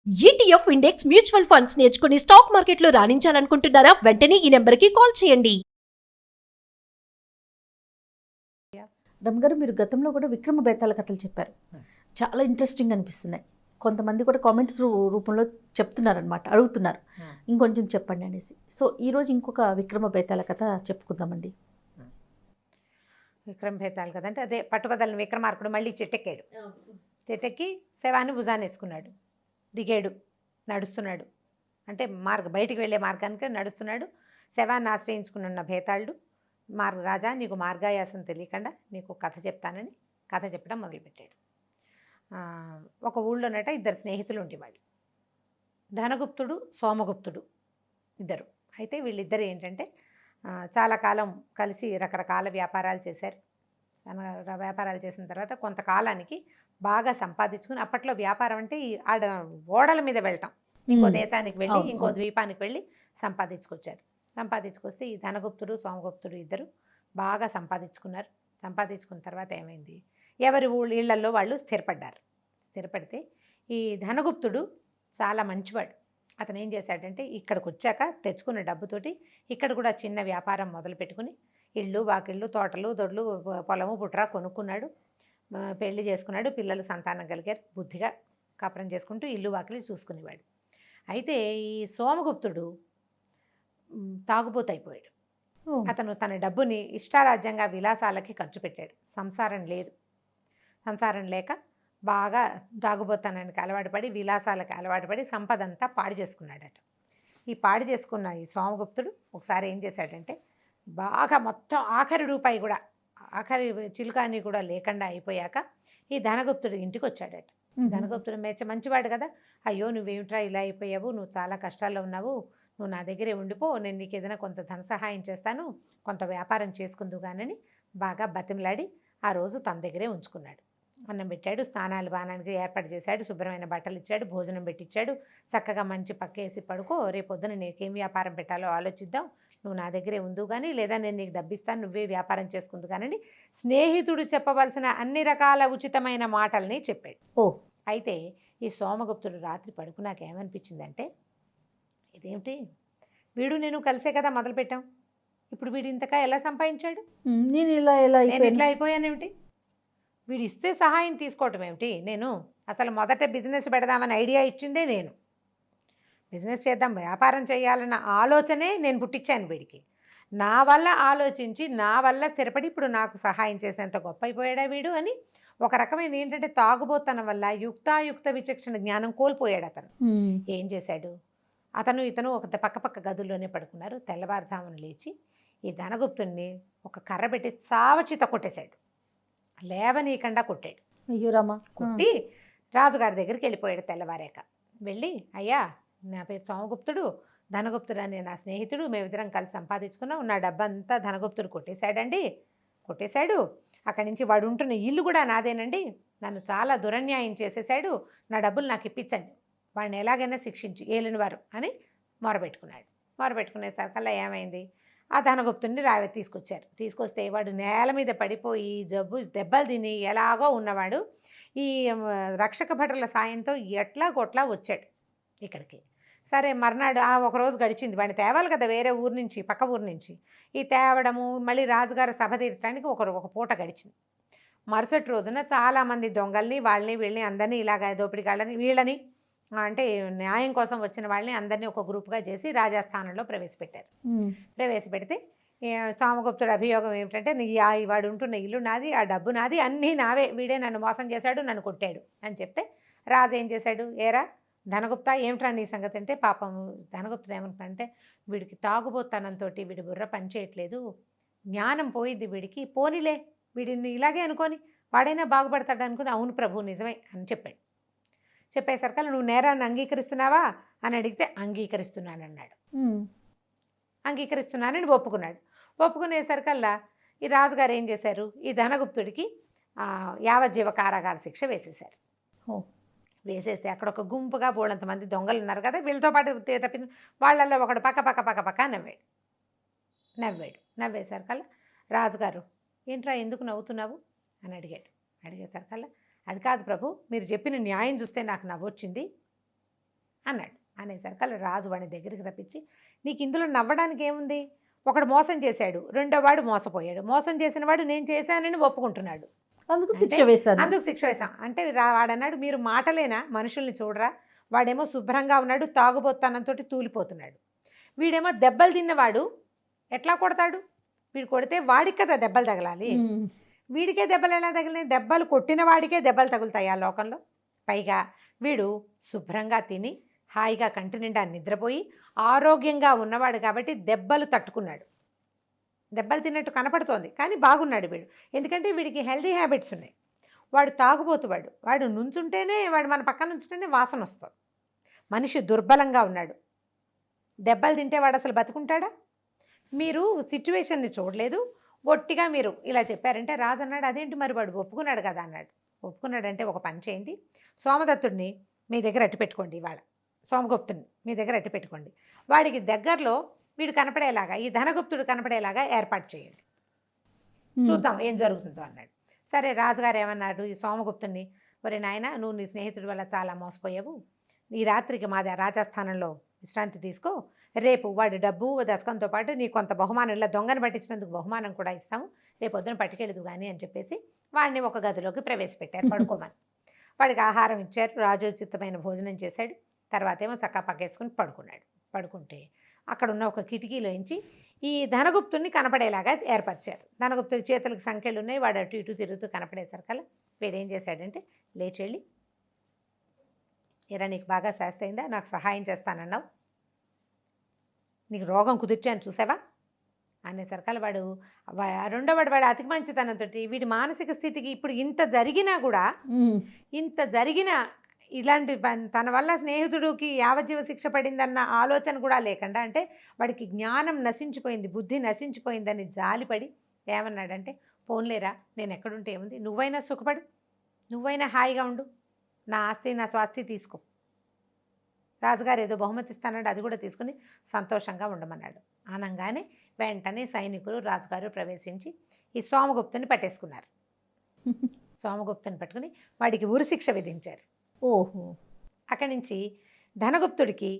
ETF index mutual funds నేర్చుకుని stock మార్కెట్లో రాణించాలనుకుంటున్నారా? వెంటనే ఈ నెంబర్కి కాల్ చేయండి. రమగారు, మీరు గతంలో కూడా విక్రమ బేతాళ కథలు చెప్పారు. చాలా ఇంట్రెస్టింగ్ అనిపిస్తున్నాయి. కొంతమంది కూడా కామెంట్స్ రూపంలో చెప్తున్నారనమాట, అడుగుతున్నారు ఇంకొంచెం చెప్పండి అనేసి. సో ఈరోజు ఇంకొక విక్రమ బేతాళ కథ చెప్పుకుందామండి. విక్రమ బేతాళ కథ అంటే అదే పట్టుబదలని విక్రమార్కుడు మళ్ళీ చెట్టెక్కాడు. చెట్టెక్కి శవాన్ని భుజాన్ని వేసుకున్నాడు, దిగాడు, నడుస్తున్నాడు. అంటే బయటికి వెళ్ళే మార్గానికి నడుస్తున్నాడు. శవాన్ని ఆశ్రయించుకున్న బేతాళుడు, రాజా నీకు మార్గాయాసం తెలియకుండా నీకు కథ చెప్తానని కథ చెప్పడం మొదలుపెట్టాడు. ఒక ఊళ్ళోనట ఇద్దరు స్నేహితులు ఉండేవాళ్ళు, ధనగుప్తుడు, సోమగుప్తుడు ఇద్దరు. అయితే వీళ్ళిద్దరు ఏంటంటే చాలా కాలం కలిసి రకరకాల వ్యాపారాలు చేశారు. వ్యాపారాలు చేసిన తర్వాత కొంతకాలానికి బాగా సంపాదించుకుని, అప్పట్లో వ్యాపారం అంటే ఓడల మీద వెళ్తాం, ఇంకో దేశానికి వెళ్ళి ఇంకో ద్వీపానికి వెళ్ళి సంపాదించుకొచ్చారు. సంపాదించుకొస్తే ఈ ధనగుప్తుడు, సోమగుప్తుడు ఇద్దరు బాగా సంపాదించుకున్నారు. సంపాదించుకున్న తర్వాత ఏమైంది, ఎవరి ఇళ్లల్లో వాళ్ళు స్థిరపడ్డారు. స్థిరపడితే ఈ ధనగుప్తుడు చాలా మంచివాడు. అతను ఏం చేశాడంటే ఇక్కడికి వచ్చాక తెచ్చుకున్న డబ్బుతోటి ఇక్కడ కూడా చిన్న వ్యాపారం మొదలు పెట్టుకుని ఇళ్ళు, వాకిళ్ళు, తోటలు, దొడ్లు, పొలము, పుట్రా కొనుక్కున్నాడు. పెళ్లి చేసుకున్నాడు, పిల్లలు సంతానం కలిగారు. బుద్ధిగా కాపురం చేసుకుంటూ ఇల్లు వాకిలి చూసుకునేవాడు. అయితే ఈ సోమగుప్తుడు తాగుబోతైపోయాడు. అతను తన డబ్బుని ఇష్టారాజ్యంగా విలాసాలకి ఖర్చు పెట్టాడు. సంసారం లేదు. సంసారం లేక బాగా తాగుబోతానానికి అలవాటు పడి, విలాసాలకి అలవాటు పడి సంపద అంతా పాడు చేసుకున్నాడట. ఈ పాడు చేసుకున్న ఈ సోమగుప్తుడు ఒకసారి ఏం చేశాడంటే బాగా మొత్తం ఆఖరి రూపాయి కూడా, ఆఖరి చిలుకాని కూడా లేకుండా అయిపోయాక ఈ ధనగుప్తుడు ఇంటికి వచ్చాడట. ధనగుప్తుడు మంచివాడు కదా, అయ్యో నువ్వేమిట్రా ఇలా అయిపోయావు, నువ్వు చాలా కష్టాల్లో ఉన్నావు, నువ్వు నా దగ్గరే ఉండిపో, నేను నీకు ఏదైనా కొంత ధన సహాయం చేస్తాను, కొంత వ్యాపారం చేసుకుందు కానని బాగా బతిమలాడి ఆ రోజు తన దగ్గరే ఉంచుకున్నాడు. అన్నం పెట్టాడు, స్నానాలు బాణానికి ఏర్పాటు చేశాడు, శుభ్రమైన బట్టలు ఇచ్చాడు, భోజనం పెట్టించాడు. చక్కగా మంచి పక్కేసి పడుకో, రేపొద్దున నీకేం వ్యాపారం పెట్టాలో ఆలోచిద్దాం, నువ్వు నా దగ్గరే ఉందు కానీ, లేదా నేను నీకు డబ్బిస్తాను, నువ్వే వ్యాపారం చేసుకుందు కానీ స్నేహితుడు చెప్పవలసిన అన్ని రకాల ఉచితమైన మాటల్ని చెప్పాడు. అయితే ఈ సోమగుప్తుడు రాత్రి పడుకున్నాక ఏమనిపించిందంటే, ఇదేమిటి, వీడు నేను కలిసే కదా మొదలుపెట్టాం, ఇప్పుడు వీడు ఇంతకా ఎలా సంపాదించాడు, నేను ఇట్లా అయిపోయానేమిటి, వీడు ఇస్తే సహాయం తీసుకోవటం ఏమిటి, నేను అసలు మొదట బిజినెస్ పెడదామని ఐడియా ఇచ్చిందే నేను, బిజినెస్ చేద్దాం, వ్యాపారం చేయాలన్న ఆలోచనే నేను పుట్టించాను వీడికి, నా వల్ల ఆలోచించి నా వల్ల స్థిరపడి ఇప్పుడు నాకు సహాయం చేసేంత గొప్ప అయిపోయాడా వీడు అని ఒక రకమైన ఏంటంటే తాగుబోతనం వల్ల యుక్తాయుక్త విచక్షణ జ్ఞానం కోల్పోయాడు అతను. ఏం చేశాడు, ఇతను ఒక పక్క గదుల్లోనే పడుకున్నారు. తెల్లవారుజామున లేచి ఈ ధనగుప్తుడిని ఒక కర్ర పెట్టి చావచిత కొట్టేశాడు, లేవనీయకుండా కొట్టాడు. అయ్యో రామా. కొట్టి రాజుగారి దగ్గరికి వెళ్ళిపోయాడు. తెల్లవారాక వెళ్ళి, అయ్యా నా పేరు సోమగుప్తుడు, ధనగుప్తుడు అనే నా స్నేహితుడు, మేమిద్దరం కలిసి సంపాదించుకున్నాం, నా డబ్బంతా ధనగుప్తుడు కొట్టేశాడు. అక్కడి నుంచి వాడు ఉంటున్న ఇల్లు కూడా నాదేనండి, నన్ను చాలా దురన్యాయం చేసేశాడు, నా డబ్బులు నాకు ఇప్పించండి, వాడిని ఎలాగైనా శిక్షించి ఏలినవారు అని మొరబెట్టుకున్నాడు. మొరబెట్టుకునేసరికల్లా ఏమైంది, ఆ ధనగుప్తుడిని తీసుకొస్తే వాడు నేల మీద పడిపోయి దెబ్బలు తిని ఎలాగో ఉన్నవాడు ఈ రక్షక భటుల సాయంతో ఎట్లాగొట్లా వచ్చాడు ఇక్కడికి. సరే మర్నాడు ఒకరోజు గడిచింది, వాడిని తేవాలి కదా వేరే ఊరు నుంచి, పక్క ఊరు నుంచి, ఈ తేవడము మళ్ళీ రాజుగారు సభ తీర్చడానికి ఒక పూట గడిచింది. మరుసటి రోజున చాలామంది దొంగల్ని వీళ్ళని అందరినీ ఇలాగ దోపిడిగాళ్ళని వీళ్ళని అంటే న్యాయం కోసం వచ్చిన వాళ్ళని అందరినీ ఒక గ్రూప్గా చేసి రాజాస్థానంలో ప్రవేశపెడితే సోమగుప్తుడు అభియోగం ఏమిటంటే, వాడు ఉంటున్న ఇల్లు నాది, ఆ డబ్బు నాది, అన్నీ నావే, వీడే నన్ను మోసం చేశాడు, నన్ను కొట్టాడు అని చెప్తే రాజు ఏం చేశాడు, ఏరా ధనగుప్త ఏమిట్రా నీ సంగతి అంటే, పాపం ధనగుప్తుడు ఏమనుకుంటే, వీడికి తాగుబోతనంతో వీడి బుర్ర పనిచేయట్లేదు, జ్ఞానం పోయింది వీడికి, పోనీలే వీడిని ఇలాగే అనుకొని వాడైనా బాగుపడతాడు అనుకుని, అవును ప్రభు నిజమే అని చెప్పాడు. చెప్పేసరికల్లా నువ్వు నేరాన్ని అంగీకరిస్తున్నావా అని అడిగితే అంగీకరిస్తున్నానన్నాడు. అంగీకరిస్తున్నానని ఒప్పుకునేసరికల్లా ఈ రాజుగారు ఏం చేశారు, ఈ ధనగుప్తుడికి యావజ్జీవ కారాగార శిక్ష వేసేశారు. వేసేస్తే అక్కడ ఒక గుంపుగా బోళ్ళంతమంది దొంగలు ఉన్నారు కదా, వీళ్ళతో పాటు తప్పిన వాళ్ళల్లో ఒకడు పక్క నవ్వేసరికల్లా రాజుగారు, ఏంట్రా ఎందుకు నవ్వుతున్నావు అని అడిగేసరికల్లా, అది కాదు ప్రభు, మీరు చెప్పిన న్యాయం చూస్తే నాకు నవ్వొచ్చింది, అన్నాడు. అనేసరికి రాజు వాడిని దగ్గరికి రప్పించి, నీకు ఇందులో నవ్వడానికి ఏముంది, ఒకడు మోసం చేశాడు, రెండో వాడు మోసపోయాడు, మోసం చేసిన వాడు నేను చేశానని ఒప్పుకుంటున్నాడు, అందుకు అంటే శిక్ష వేశాను. అందుకు శిక్ష వేశాం అంటే వాడన్నాడు, మీరు మాటలేనా మనుషుల్ని చూడరా, వాడేమో శుభ్రంగా ఉన్నాడు, తాగుబోతానంతో తూలిపోతున్నాడు, వీడేమో దెబ్బలు తిన్నవాడు ఎట్లా కొడతాడు, వీడు కొడితే వాడికి కదా దెబ్బలు తగలాలి, వీడికే దెబ్బలు ఎలా తగిలినాయి, దెబ్బలు కొట్టిన వాడికే దెబ్బలు తగులుతాయి ఆ లోకంలో. పైగా వీడు శుభ్రంగా తిని హాయిగా కంటి నిండా నిద్రపోయి ఆరోగ్యంగా ఉన్నవాడు కాబట్టి దెబ్బలు తట్టుకున్నాడు, దెబ్బలు తిన్నట్టు కనపడుతోంది కానీ బాగున్నాడు వీడు, ఎందుకంటే వీడికి హెల్దీ హ్యాబిట్స్ ఉన్నాయి. వాడు తాగుబోతువాడు, వాడు నుంచుంటేనే, వాడు మన పక్కన నుంచుంటేనే వాసన వస్తుంది, మనిషి దుర్బలంగా ఉన్నాడు, దెబ్బలు తింటే వాడు అసలు బతుకుంటాడా, మీరు సిచ్యువేషన్ని చూడలేదు, ఒట్టిగా మీరు ఇలా చెప్పారంటే. రాజు అన్నాడు, అదేంటి మరి వాడు ఒప్పుకున్నాడు కదా అన్నాడు. ఒప్పుకున్నాడంటే ఒక పని చేయండి, సోమదత్తుడిని మీ దగ్గర అట్టి పెట్టుకోండి, ఇవాళ సోమగుప్తుని మీ దగ్గర అట్టి పెట్టుకోండి, వాడికి దగ్గరలో వీడు కనపడేలాగా, ఈ ధనగుప్తుడు కనపడేలాగా ఏర్పాటు చేయండి, చూద్దాం ఏం జరుగుతుందో అన్నాడు. సరే రాజుగారు ఏమన్నాడు ఈ సోమగుప్తుని, ఒరే నాయన, నువ్వు నీ స్నేహితుడి వల్ల చాలా మోసపోయావు, ఈ రాత్రికి మాది రాజస్థానంలో విశ్రాంతి తీసుకో, రేపు వాడి డబ్బు దశకంతో పాటు నీ కొంత బహుమానం, ఇలా దొంగను పట్టించినందుకు బహుమానం కూడా ఇస్తాము, రేపు పొద్దున పట్టుకెళ్ళదు కానీ అని చెప్పేసి వాడిని ఒక గదిలోకి ప్రవేశపెట్టారు పడుకోమని. వాడికి ఆహారం ఇచ్చారు, రాజోచితమైన భోజనం చేశాడు, తర్వాత ఏమో చక్కా పక్కేసుకుని పడుకున్నాడు. పడుకుంటే అక్కడ ఉన్న ఒక కిటికీలోంచి ఈ ధనగుప్తుడిని కనపడేలాగా ఏర్పరిచారు. ధనగుప్తుడి చేతులకు సంఖ్యలు ఉన్నాయి, వాడు అటు ఇటు తిరుగుతూ కనపడేసరికల్లా వీడేం చేశాడంటే లేచి వెళ్ళి, ఎరా నీకు బాగా శాస్తి అయిందా, నాకు సహాయం చేస్తానన్నావు, నీకు రోగం కుదిర్చాను చూసావా అనేసరికల్లా రెండోవాడు వాడు అతి మంచితనంతో వీడి మానసిక స్థితికి ఇప్పుడు ఇంత జరిగినా కూడా, ఇంత జరిగిన ఇలాంటి తన వల్ల స్నేహితుడికి యావజ్జీవ శిక్ష పడిందన్న ఆలోచన కూడా లేకుండా, అంటే వాడికి జ్ఞానం నశించిపోయింది, బుద్ధి నశించిపోయిందని జాలిపడి ఏమన్నాడంటే, పోన్లేరా నేను ఎక్కడుంటే ఏముంది, నువ్వైనా సుఖపడు, నువ్వైనా హాయిగా ఉండు, నా ఆస్తి నా స్వాస్తి తీసుకో, రాజుగారు ఏదో బహుమతి ఇస్తానంటే అది కూడా తీసుకుని సంతోషంగా ఉండమన్నాడు. అనగానే వెంటనే సైనికులు రాజుగారు ప్రవేశించి ఈ సోమగుప్తుని పట్టేసుకున్నారు. సోమగుప్తుని పట్టుకుని వాడికి ఉరిశిక్ష విధించారు. ఓహో. అక్కడి నుంచి ధనగుప్తుడికి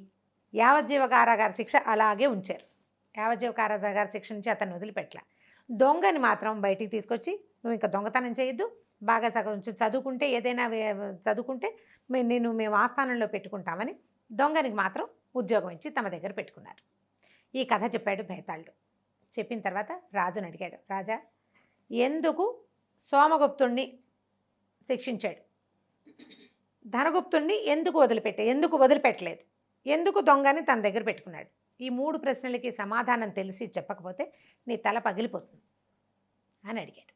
యావజ్జీవ కారాగార శిక్ష అలాగే ఉంచారు. యావజ్జీవ కారాగార శిక్ష నుంచి అతను వదిలిపెట్టల. దొంగని మాత్రం బయటికి తీసుకొచ్చి, నువ్వు ఇంకా దొంగతనం చేయొద్దు, బాగా చదువుకుంటే, ఏదైనా చదువుకుంటే మేము ఆస్థానంలో పెట్టుకుంటామని దొంగనికి మాత్రం ఉద్యోగం ఇచ్చి తమ దగ్గర పెట్టుకున్నారు. ఈ కథ చెప్పాడు బేతాళుడు. చెప్పిన తర్వాత రాజుని అడిగాడు, రాజా ఎందుకు సోమగుప్తుణ్ణి శిక్షించాడు, ధనగుప్తుణ్ణి ఎందుకు వదిలిపెట్టలేదు, ఎందుకు దొంగని తన దగ్గర పెట్టుకున్నాడు, ఈ 3 ప్రశ్నలకి సమాధానం తెలిసి చెప్పకపోతే నీ తల పగిలిపోతుంది అని అడిగాడు.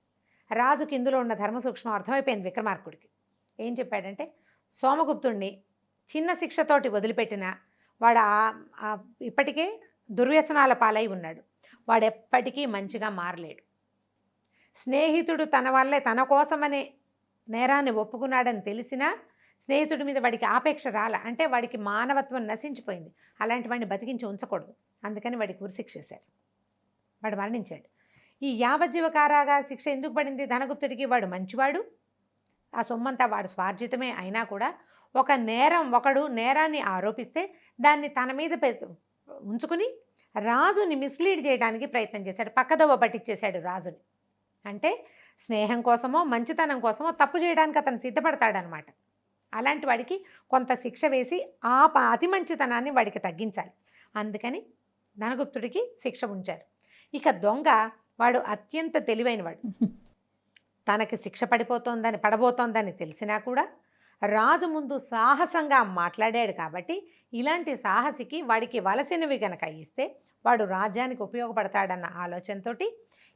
రాజుకి ఇందులో ఉన్న ధర్మ సూక్ష్మం అర్థమైపోయింది విక్రమార్కుడికి. ఏం చెప్పాడంటే, సోమగుప్తుణ్ణి చిన్న శిక్షతోటి వదిలిపెట్టిన వాడు ఇప్పటికే దుర్వ్యసనాల పాలై ఉన్నాడు, వాడు ఎప్పటికీ మంచిగా మారలేడు, స్నేహితుడు తన వల్లే తన కోసమనే నేరాన్ని ఒప్పుకున్నాడని తెలిసినా స్నేహితుడి మీద వాడికి ఆపేక్ష రాల, అంటే వాడికి మానవత్వం నశించిపోయింది, అలాంటి వాడిని బతికించి ఉంచకూడదు, అందుకని వాడికి ఉరిశిక్ష చేశారు, వాడు మరణించాడు. ఈ యావజ్జీవ కారాగార శిక్ష ఎందుకు పడింది ధనగుప్తుడికి, వాడు మంచివాడు, ఆ సొమ్మంతా వాడు స్వార్జితమే అయినా కూడా ఒకడు నేరాన్ని ఆరోపిస్తే దాన్ని తన మీద ఉంచుకుని రాజుని మిస్లీడ్ చేయడానికి ప్రయత్నం చేశాడు, పక్కదోవ పట్టించేశాడు రాజుని. అంటే స్నేహం కోసమో మంచితనం కోసమో తప్పు చేయడానికి అతను సిద్ధపడతాడనమాట. అలాంటి వాడికి కొంత శిక్ష వేసి అతి మంచితనాన్ని వాడికి తగ్గించాలి, అందుకని ధనగుప్తుడికి శిక్ష ఉంచారు. ఇక దొంగ వాడు అత్యంత తెలివైనవాడు, తనకి శిక్ష పడబోతోందని తెలిసినా కూడా రాజు ముందు సాహసంగా మాట్లాడాడు కాబట్టి ఇలాంటి సాహసికి వాడికి వలసినవి గనక ఇస్తే వాడు రాజ్యానికి ఉపయోగపడతాడన్న ఆలోచనతో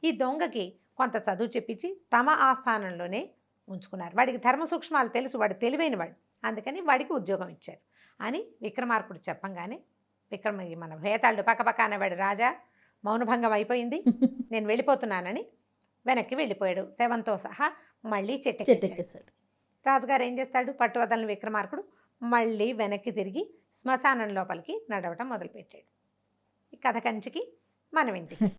ఈ దొంగకి కొంత చదువు చెప్పించి తమ ఆస్థానంలోనే ఉంచుకున్నారు. వాడికి ధర్మ సూక్ష్మాలు తెలుసు, వాడు తెలివైనవాడు, అందుకని వాడికి ఉద్యోగం ఇచ్చారు అని విక్రమార్కుడు చెప్పంగానే మన భేతాళుడు పక్కపక్క అనేవాడు, రాజా మౌనభంగం అయిపోయింది, నేను వెళ్ళిపోతున్నానని వెనక్కి వెళ్ళిపోయాడు. శవంతో సహా మళ్ళీ చెట్టెక్కేశాడు. రాజుగారు ఏం చేస్తాడు, పట్టువదలని విక్రమార్కుడు మళ్ళీ వెనక్కి తిరిగి శ్మశానం లోపలికి నడవటం మొదలుపెట్టాడు. ఈ కథ కంచికి మనం ఇంటికి.